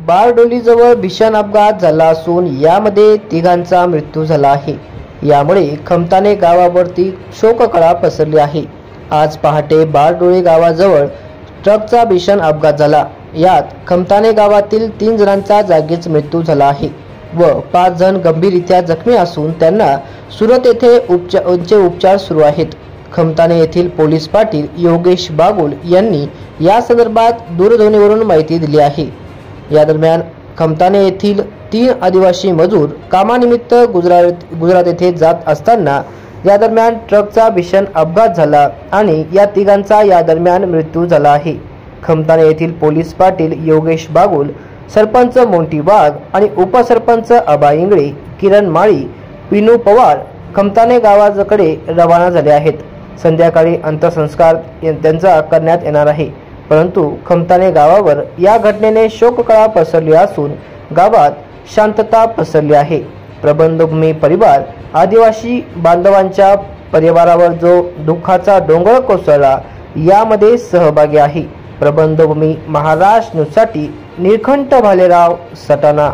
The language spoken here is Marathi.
बारडोलीजवळ भीषण अपघात झाला असून यामध्ये तिघांचा मृत्यू झाला आहे। यामुळे खमताने गावावरती शोककळा पसरली आहे। आज पहाटे बारडोली गावाजवळ ट्रकचा भीषण अपघात झाला। यात खमताने गावातील 3 जणांचा जागीच मृत्यू झाला आहे व 5 जण गंभीररीत्या जखमी असून त्यांना सुरत येथे उपचार सुरू आहेत। खमताने येथील पोलीस पाटील योगेश बागुल यांनी या संदर्भात दूरध्वनीवरून माहिती दिली आहे। या दरम्यान खमताने येथील 3 आदिवासी मजूर कामानिमित्त गुजरात येथे जात असताना या दरम्यान ट्रकचा भीषण अपघात झाला आणि या तिघांचा या दरम्यान मृत्यू झाला आहे। खमताने येथील पोलीस पाटील योगेश बागुल, सरपंच मोंटी वाघ आणि उपसरपंच अबा इंगळे, किरण माळी, पिनू पवार खमताने गावाकडे रवाना झाले आहेत। संध्याकाळी अंत्यसंस्कार त्यांचा करण्यात येणार आहे। परंतु खमताने गावावर या घटनेने शोककळा पसरली असून गावात शांतता पसरली आहे। प्रबंधभूमी परिवार आदिवासी बांधवांच्या परिवारावर जो दुःखाचा डोंगर कोसळला यामध्ये सहभागी आहे। प्रबंधभूमी महाराष्ट्र न्यूजसाठी निळकंठ भालेराव, सटाणा।